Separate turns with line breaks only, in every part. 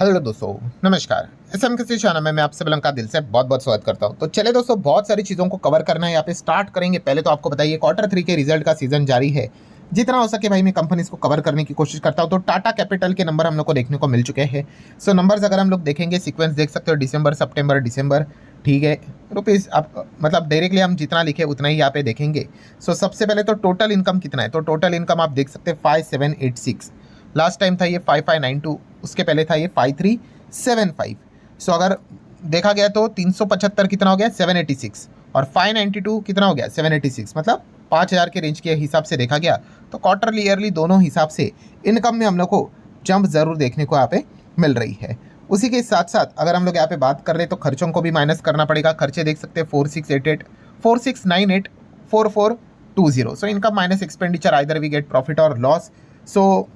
Hello दोस्तों, नमस्कार। SM किसी चैनल में मैं आपसे बुलंद का दिल से बहुत बहुत स्वागत करता हूं। तो चले दोस्तों, बहुत सारी चीज़ों को कवर करना है। यहाँ पे स्टार्ट करेंगे। पहले तो आपको बताइए Q3 के रिजल्ट का सीजन जारी है। जितना हो सके भाई मैं कंपनीज को कवर करने की कोशिश करता हूँ। तो टाटा कैपिटल के नंबर हम लोग को देखने को मिल चुके हैं। सो नंबर्स अगर हम लोग देखेंगे, सीक्वेंस देख सकते हो, दिसंबर सितंबर दिसंबर, ठीक है। रुपीज़ आप मतलब डायरेक्टली हम जितना लिखे उतना ही यहाँ पे देखेंगे। सो सबसे पहले तो टोटल इनकम कितना है, तो टोटल इनकम आप देख सकते हैं 5786। लास्ट टाइम था ये 5592, उसके पहले था ये 5375। सो अगर देखा गया तो 375 कितना हो गया 786, और 592 कितना हो गया 786, मतलब 5000 के रेंज के हिसाब से देखा गया तो क्वार्टरली ईयरली दोनों हिसाब से इनकम में हम लोग को जंप जरूर देखने को यहाँ पे मिल रही है। उसी के साथ साथ अगर हम लोग यहाँ पे बात कर रहे तो खर्चों को भी माइनस करना पड़ेगा। खर्चे देख सकते हैं 4688, 4698, 4420। So income minus expenditure, either we get profit और लॉस। सो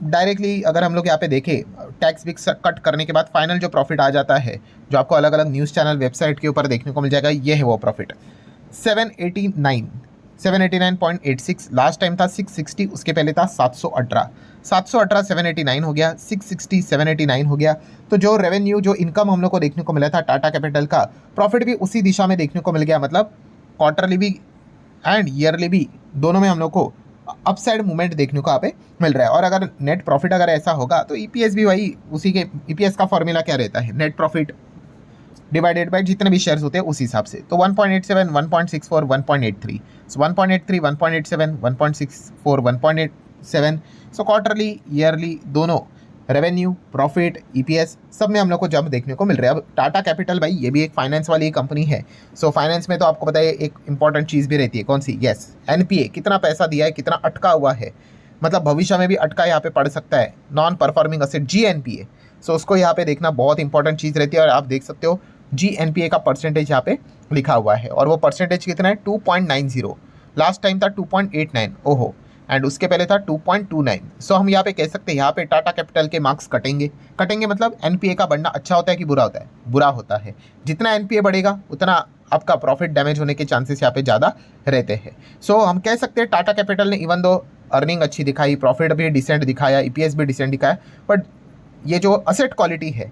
डायरेक्टली अगर हम लोग यहाँ पे देखें, टैक्स भी कट करने के बाद फाइनल जो प्रॉफिट आ जाता है, जो आपको अलग अलग न्यूज़ चैनल वेबसाइट के ऊपर देखने को मिल जाएगा, ये है वो प्रॉफिट 789.86। लास्ट टाइम था 660, उसके पहले था 718। 789 हो गया, 660 789 हो गया। तो जो रेवेन्यू, जो इनकम हम लोग को देखने को मिला था टाटा कैपिटल का, प्रॉफिट भी उसी दिशा में देखने को मिल गया। मतलब क्वार्टरली भी एंड ईयरली भी दोनों में हम लोग को अपसाइड मूवमेंट देखने को यहाँ पे मिल रहा है। और अगर नेट प्रॉफिट अगर ऐसा होगा तो ईपीएस भी वही, उसी के ईपीएस का फॉर्मूला क्या रहता है, नेट प्रॉफिट डिवाइडेड बाय जितने भी शेयर्स होते हैं उस हिसाब से। तो 1.87, 1.64, 1.83, सो 1.83, 1.87, 1.64, 1.87। सो क्वार्टरली ईयरली दोनों रेवेन्यू, प्रॉफिट, ईपीएस सब में हम लोग को जंप देखने को मिल रहा है। अब टाटा कैपिटल भाई ये भी एक फाइनेंस वाली कंपनी है। सो फाइनेंस में तो आपको पता है एक इंपॉर्टेंट चीज़ भी रहती है, कौन सी? Yes, NPA. कितना पैसा दिया है, कितना अटका हुआ है, मतलब भविष्य में भी अटका यहाँ पे पड़ सकता है, नॉन परफॉर्मिंग असेट, जीएनपीए। सो उसको यहाँ पे देखना बहुत इंपॉर्टेंट चीज़ रहती है। और आप देख सकते हो जीएनपीए का परसेंटेज यहाँ पे लिखा हुआ है, और वो परसेंटेज कितना है 2.90। लास्ट टाइम था 2.89, ओहो, एंड उसके पहले था 2.29। सो हम यहाँ पे कह सकते हैं यहाँ पे टाटा कैपिटल के मार्क्स कटेंगे मतलब एनपीए का बढ़ना अच्छा होता है कि बुरा होता है? बुरा होता है। जितना एनपीए बढ़ेगा उतना आपका प्रॉफिट डैमेज होने के चांसेस यहाँ पे ज़्यादा रहते हैं। सो हम कह सकते हैं टाटा कैपिटल ने इवन दो अर्निंग अच्छी दिखाई, प्रॉफिट भी डिसेंट दिखाया, ईपीएस भी डिसेंट दिखाया, बट ये जो असेट क्वालिटी है,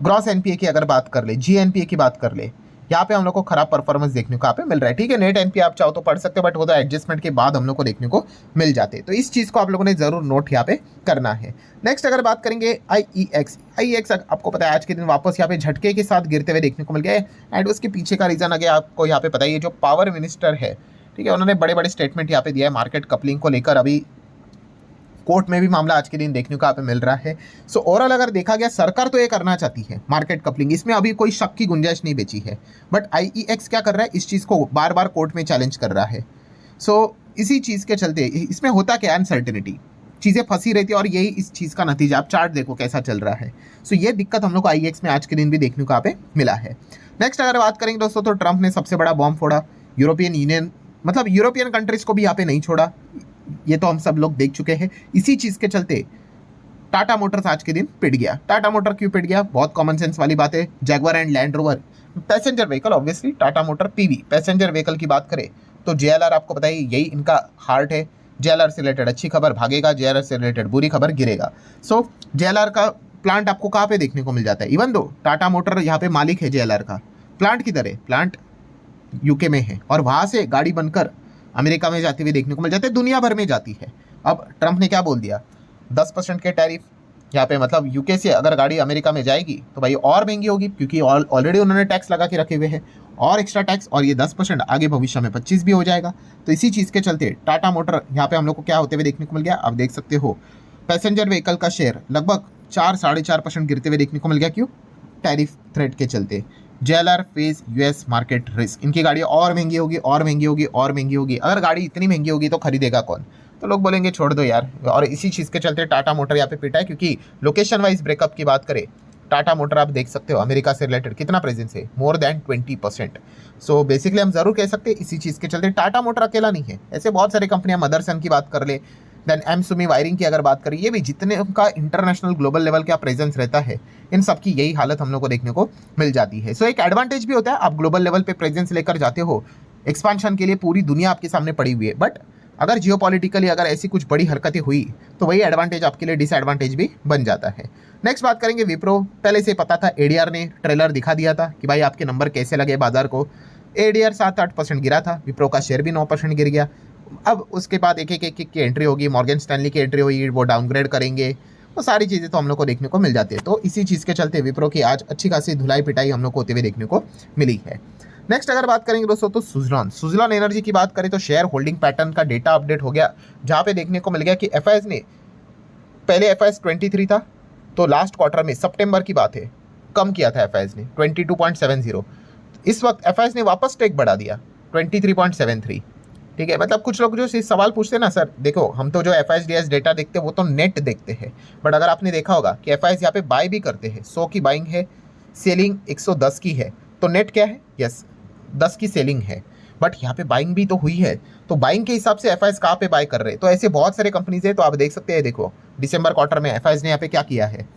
ग्रॉस एनपीए की अगर बात कर ले, जीएनपीए की बात कर ले, यहाँ पे हम लोग को खराब परफॉर्मेंस देखने को यहाँ पे मिल रहा है। ठीक है, नेट एनपीए आप चाहो तो पढ़ सकते हो, बट वो तो एडजस्टमेंट के बाद हम लोग को देखने को मिल जाते हैं। तो इस चीज़ को आप लोगों ने जरूर नोट यहाँ पे करना है। नेक्स्ट अगर बात करेंगे आईईएक्स आपको पता है आज के दिन वापस यहाँ पे झटके के साथ गिरते हुए देखने को मिल गया है। एंड उसके पीछे का रीजन अगर आपको यहाँ पे पता है, जो पावर मिनिस्टर है, ठीक है, उन्होंने बड़े बड़े स्टेटमेंट यहाँ पे दिया है मार्केट कपलिंग को लेकर। अभी कोर्ट में भी मामला आज के दिन देखने को यहाँ पे मिल रहा है। सो ओवरऑल अगर देखा गया, सरकार तो ये करना चाहती है मार्केट कपलिंग, इसमें अभी कोई शक की गुंजाइश नहीं बची है। बट आईईएक्स क्या कर रहा है, इस चीज़ को बार बार कोर्ट में चैलेंज कर रहा है। सो इसी चीज़ के चलते इसमें होता क्या, अनसर्टेनिटी, चीज़ें फंसी रहती है, और यही इस चीज़ का नतीजा। आप चार्ट देखो कैसा चल रहा है। सो ये दिक्कत हम लोग को आईईएक्स में आज के दिन भी देखने को यहाँ पे मिला है। नेक्स्ट अगर बात करेंगे दोस्तों, तो ट्रंप ने सबसे बड़ा बॉम्ब फोड़ा। यूरोपियन यूनियन, मतलब यूरोपियन कंट्रीज को भी यहाँ पे नहीं छोड़ा, ये तो हम सब लोग देख चुके हैं। इसी चीज़ के चलते टाटा मोटर्स आज के दिन पिट गया। टाटा मोटर क्यों पिट गया? बहुत कॉमन सेंस वाली बात है। Jaguar and land rover passenger vehicle, obviously Tata motor PV passenger vehicle की बात करें तो जेएलआर आपको पता है यही इनका हार्ट है। जेएलआर से रिलेटेड अच्छी खबर भागेगा, जेएलआर से रिलेटेड बुरी खबर गिरेगा। सो जेएलआर का प्लांट आपको कहाँ पे देखने को मिल जाता है? इवन दो टाटा मोटर यहाँ पे मालिक है जेएलआर का, प्लांट किधर है? प्लांट यूके में है, और वहाँ से गाड़ी बनकर अमेरिका में जाती हुई देखने को मिल जाती है, दुनिया भर में जाती है। अब ट्रंप ने क्या बोल दिया, 10% के टैरिफ यहाँ पे, मतलब यूके से अगर गाड़ी अमेरिका में जाएगी तो भाई और महंगी होगी, क्योंकि ऑलरेडी उन्होंने टैक्स लगा के रखे हुए हैं, और एक्स्ट्रा टैक्स, और ये 10% आगे भविष्य में 25 भी हो जाएगा। तो इसी चीज़ के चलते टाटा मोटर यहाँ पे हम लोग को क्या होते हुए देखने को मिल गया, आप देख सकते हो पैसेंजर व्हीकल का शेयर लगभग 4-4.5% गिरते हुए देखने को मिल गया। क्यों? टैरिफ थ्रेट के चलते। JLR face US market risk, इनकी गाड़ियाँ और महंगी होगी, और महंगी होगी, और महंगी होगी। अगर गाड़ी इतनी महंगी होगी तो खरीदेगा कौन? तो लोग बोलेंगे छोड़ दो यार। और इसी चीज़ के चलते टाटा मोटर यहाँ पे पिटा है, क्योंकि लोकेशन वाइज ब्रेकअप की बात करें, टाटा मोटर आप देख सकते हो अमेरिका से रिलेटेड कितना प्रेजेंस है, मोर देन 20%। सो बेसिकली हम जरूर कह सकते हैं इसी चीज़ के चलते टाटा मोटर अकेला नहीं है, ऐसे बहुत सारी कंपनियां, मदरसन की बात कर ले, देन एमसुमी वायरिंग की अगर बात करें, ये भी जितने उनका इंटरनेशनल ग्लोबल लेवल का प्रेजेंस रहता है, इन सब की यही हालत हम लोग को देखने को मिल जाती है। सो एक एडवांटेज भी होता है, आप ग्लोबल लेवल पे प्रेजेंस लेकर जाते हो, एक्सपांशन के लिए पूरी दुनिया आपके सामने पड़ी हुई है, बट अगर जियोपॉलिटिकली अगर ऐसी कुछ बड़ी हरकतें हुई तो वही एडवांटेज आपके लिए डिसएडवांटेज भी बन जाता है। नेक्स्ट बात करेंगे विप्रो। पहले से पता था, एडीआर ने ट्रेलर दिखा दिया था कि भाई आपके नंबर कैसे लगे बाजार को। एडीआर 7-8% गिरा था, विप्रो का शेयर भी 9% गिर गया। अब उसके बाद एक एक की एंट्री होगी, मॉर्गन स्टैनली की एंट्री होगी, वो डाउनग्रेड करेंगे, वो सारी चीज़ें तो हम लोग को देखने को मिल जाती है। तो इसी चीज़ के चलते विप्रो की आज अच्छी खासी धुलाई पिटाई हम लोग को होते हुए देखने को मिली है। नेक्स्ट अगर बात करेंगे दोस्तों तो सुजलॉन एनर्जी की बात करें तो शेयर होल्डिंग पैटर्न का डेटा अपडेट हो गया, जहाँ पे देखने को मिल गया कि एफआईएस ने पहले एफआईएस 23 था, तो लास्ट क्वार्टर में सितंबर की बात है कम किया था एफआईएस ने 22.70। इस वक्त एफआईएस ने वापस टेक बढ़ा दिया 23.73। ठीक है, मतलब कुछ लोग जो सवाल पूछते हैं ना, सर देखो हम तो जो एफआईएस डेटा देखते हैं वो तो नेट देखते हैं, बट अगर आपने देखा होगा कि एफआईएस यहाँ पे बाय भी करते हैं, 100 की बाइंग है, सेलिंग 110 की है, तो नेट क्या है, यस 10 की सेलिंग है, बट यहाँ पे बाइंग भी तो हुई है। तो बाइंग के हिसाब से एफआईएस कहाँ पे बाय कर रहे हैं, तो ऐसे बहुत सारे कंपनीज है। तो आप देख सकते हैं, देखो दिसंबर क्वार्टर में एफआईएस ने यहाँ पे क्या किया है,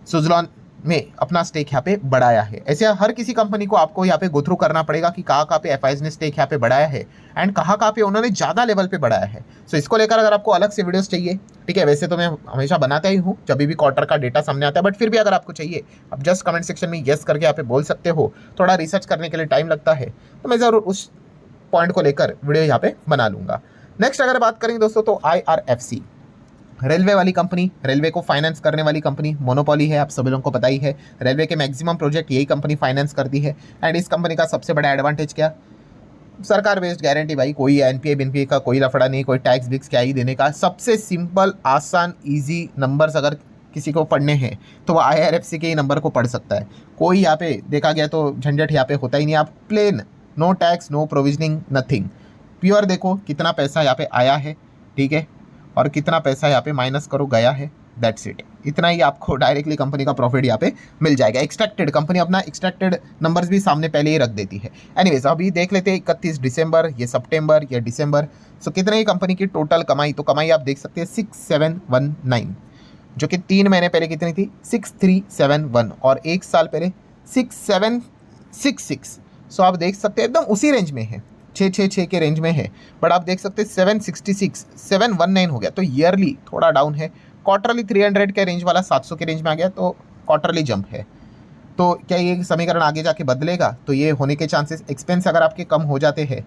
सुजलॉन में अपना स्टेक यहाँ पे बढ़ाया है। ऐसे हर किसी कंपनी को आपको यहाँ पे गो थ्रू करना पड़ेगा कि कहाँ पे एफआईएस ने स्टेक यहाँ पे बढ़ाया है एंड कहाँ पे उन्होंने ज़्यादा लेवल पे बढ़ाया है। सो इसको लेकर अगर आपको अलग से वीडियोस चाहिए, ठीक है, वैसे तो मैं हमेशा बनाता ही हूँ जब भी क्वार्टर का डेटा सामने आता है, बट फिर भी अगर आपको चाहिए आप जस्ट कमेंट सेक्शन में येस करके यहाँ पे बोल सकते हो। थोड़ा रिसर्च करने के लिए टाइम लगता है, तो मैं ज़रूर उस पॉइंट को लेकर वीडियो यहाँ पे बना लूँगा। नेक्स्ट अगर बात करेंगे दोस्तों तो IRFC, रेलवे वाली कंपनी, रेलवे को फाइनेंस करने वाली कंपनी, मोनोपोली है, आप सभी लोगों को पता ही है। रेलवे के मैक्सिमम प्रोजेक्ट यही कंपनी फाइनेंस करती है। एंड इस कंपनी का सबसे बड़ा एडवांटेज क्या, सरकार बेस्ड गारंटी भाई, कोई एनपीए बिनपीए का कोई लफड़ा नहीं, कोई टैक्स बिक्स क्या ही देने का, सबसे सिंपल आसान ईजी नंबर्स अगर किसी को पढ़ने हैं तो वो IRFC के ही नंबर को पढ़ सकता है। कोई यहाँ पे देखा गया तो झंझट यहाँ पे होता ही नहीं। आप plain no tax no provisioning nothing, pure देखो कितना पैसा यहाँ पे आया है, ठीक है, और कितना पैसा यहाँ पे माइनस करो गया है, दैट्स इट। इतना ही आपको डायरेक्टली कंपनी का प्रॉफिट यहाँ पे मिल जाएगा। एक्सट्रैक्टेड कंपनी अपना एक्सट्रैक्टेड नंबर्स भी सामने पहले ही रख देती है। एनीवेज अभी देख लेते हैं 31 दिसंबर, ये सितंबर, ये दिसंबर। सो कितने ही कंपनी की टोटल कमाई, तो कमाई आप देख सकते हैं 6719, जो कि 3 महीने पहले कितनी थी 6371, और 1 साल पहले 6766। सो आप देख सकते हैं एकदम उसी रेंज में है, 666 के रेंज में है, बट आप देख सकते हैं 766 719 हो गया, तो ईयरली थोड़ा डाउन है। क्वार्टरली 300 के रेंज वाला 700 के रेंज में आ गया, तो क्वार्टरली जंप है। तो क्या ये समीकरण आगे जाके बदलेगा, तो ये होने के चांसेस, एक्सपेंस अगर आपके कम हो जाते हैं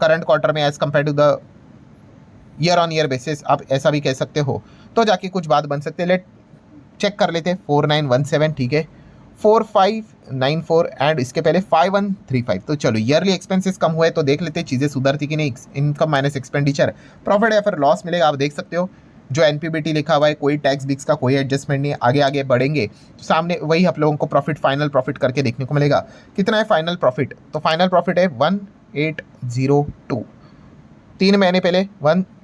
करंट क्वार्टर में as compare to the year on year basis, आप ऐसा भी कह सकते हो, तो जाके कुछ बात बन सकते हैं। लेट चेक कर लेते हैं 4917, ठीक है, 4594 एंड इसके पहले 5135। तो चलो ईयरली एक्सपेंसेस कम हुए तो देख लेते हैं चीज़ें सुधरती कि नहीं। इनकम माइनस एक्सपेंडिचर, प्रॉफिट या फिर लॉस मिलेगा। आप देख सकते हो जो एनपीबीटी लिखा हुआ है, कोई टैक्स बिक्स का कोई एडजस्टमेंट नहीं है। आगे आगे बढ़ेंगे तो सामने वही आप लोगों को प्रॉफिट, फाइनल प्रॉफिट करके देखने को मिलेगा। कितना है फाइनल प्रॉफिट, तो फाइनल प्रॉफिट है 1802। 3 महीने पहले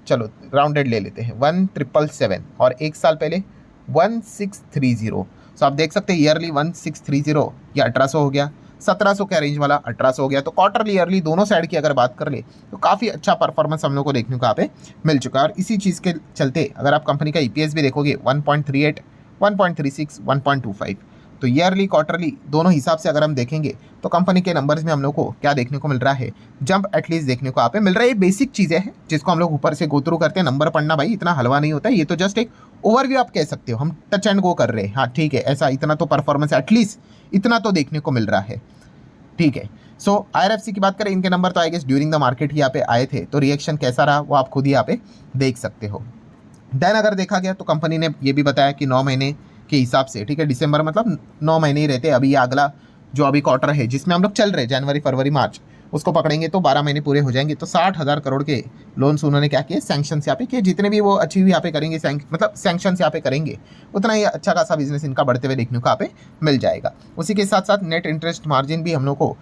चलो राउंडेड ले लेते हैं 1777, और 1 साल पहले 1630। सो आप देख सकते हैं ईयरली 1630 या 1800 हो गया, 1700 का रेंज वाला 1800 हो गया। तो क्वार्टरली ईयरली दोनों साइड की अगर बात कर ले तो काफ़ी अच्छा परफॉर्मेंस हम लोग को देखने को यहाँ पे मिल चुका है। और इसी चीज़ के चलते अगर आप कंपनी का EPS भी देखोगे 1.38, 1.36, 1.25, तो ईयरली क्वार्टरली दोनों हिसाब से अगर हम देखेंगे तो कंपनी के नंबर्स में हम लोग को क्या देखने को मिल रहा है, जंप एटलीस्ट देखने को यहाँ पे मिल रहा है। ये बेसिक चीज़ें हैं जिसको हम लोग ऊपर से गो थ्रू करते हैं। नंबर पढ़ना भाई इतना हलवा नहीं होता है, ये तो जस्ट एक ओवरव्यू आप कह सकते हो, हम टच एंड गो कर रहे हैं। हाँ ठीक है, ऐसा इतना तो परफॉर्मेंस एटलीस्ट इतना तो देखने को मिल रहा है, ठीक है। सो IRFC की बात करें, इनके नंबर तो I guess during the market ही यहाँ पे आए थे, तो रिएक्शन कैसा रहा वो आप खुद ही यहाँ पे देख सकते हो। देन अगर देखा गया तो कंपनी ने ये भी बताया कि 9 महीने के हिसाब से, ठीक है, दिसंबर मतलब 9 महीने ही रहते। अभी ये अगला जो अभी क्वार्टर है जिसमें हम लोग चल रहे हैं, जनवरी फरवरी मार्च, उसको पकड़ेंगे तो 12 महीने पूरे हो जाएंगे। तो 60,000 करोड़ के लोन्स उन्होंने क्या किए, सैंक्शन यहाँ पे किए। जितने भी वो अचीव यहाँ पे करेंगे, मतलब सैंक्शन यहाँ पे करेंगे, उतना ही अच्छा खासा बिजनेस इनका बढ़ते हुए देखने को यहाँ पे मिल जाएगा। उसी के साथ साथ नेट इंटरेस्ट मार्जिन भी हम लोग को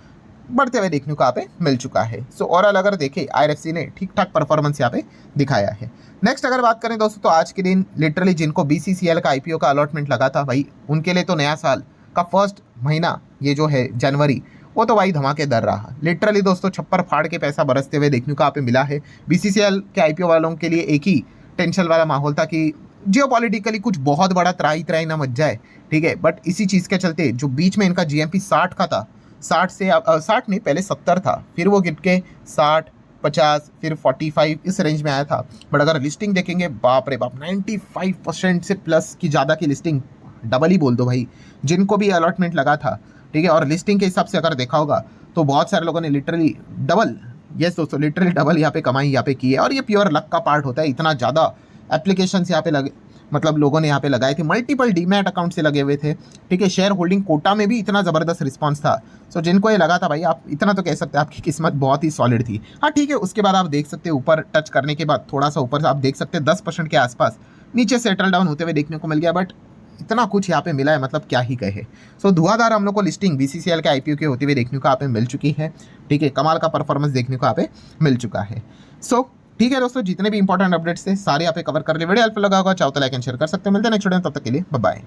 बढ़ते हुए देखने को यहाँ पे मिल चुका है। सो ओवरऑल अगर देखें IRFC ने ठीक ठाक परफॉर्मेंस यहाँ पे दिखाया है। नेक्स्ट अगर बात करें दोस्तों तो आज के दिन लिटरली जिनको BCCL का IPO का अलॉटमेंट लगा था भाई, उनके लिए तो नया साल का फर्स्ट महीना ये जो है जनवरी, वो तो भाई धमाकेदार रहा। लिटरली दोस्तों छप्पर फाड़ के पैसा बरसते हुए देखने को यहाँ पे मिला है। BCCL के IPO वालों के लिए एक ही टेंशन वाला माहौल था कि जियोपॉलिटिकली कुछ बहुत बड़ा त्राही त्राही ना मच जाए, ठीक है, बट इसी चीज़ के चलते जो बीच में इनका GMP 60 का था, 60 से 60 नहीं, पहले 70 था, फिर वो गिर के 60, 50 फिर 45 इस रेंज में आया था। बट अगर लिस्टिंग देखेंगे, बाप रे बाप 95% से प्लस की ज़्यादा की लिस्टिंग, डबल ही बोल दो भाई, जिनको भी अलॉटमेंट लगा था, ठीक है। और लिस्टिंग के हिसाब से अगर देखा होगा तो बहुत सारे लोगों ने लिटरली डबल, यस दोस्तों, लिटरली डबल यहाँ पे कमाई यहाँ पे की है। और ये प्योर लक का पार्ट होता है, इतना ज़्यादा एप्लीकेशन यहाँ पे लगे, मतलब लोगों ने यहाँ पे लगाए थे, मल्टीपल डीमैट अकाउंट से लगे हुए थे, ठीक है। शेयर होल्डिंग कोटा में भी इतना ज़बरदस्त रिस्पांस था। सो जिनको ये लगा था भाई, आप इतना तो कह सकते हैं आपकी किस्मत बहुत ही सॉलिड थी। हाँ ठीक है, उसके बाद आप देख सकते हैं ऊपर टच करने के बाद थोड़ा सा ऊपर से आप देख सकते हैं 10% के आसपास नीचे सेटल डाउन होते हुए देखने को मिल गया। बट इतना कुछ यहाँ पे मिला है, मतलब क्या ही कहे। सो धुआंधार हम लोग को लिस्टिंग बीसीसीएल के आईपीओ के होते हुए देखने को यहाँ पे मिल चुकी है, ठीक है। कमाल का परफॉर्मेंस देखने को यहाँ पे मिल चुका है। सो ठीक है दोस्तों, जितने भी इंपॉर्टेंट अपडेट्स थे सारे यहाँ पे कवर कर लिए। वीडियो हेल्पफुल लगा होगा, चाहो तो लाइक एंड शेयर कर सकते हैं। मिलते हैं नेक्स्ट वीडियो में, तब तक के लिए बाय बाय।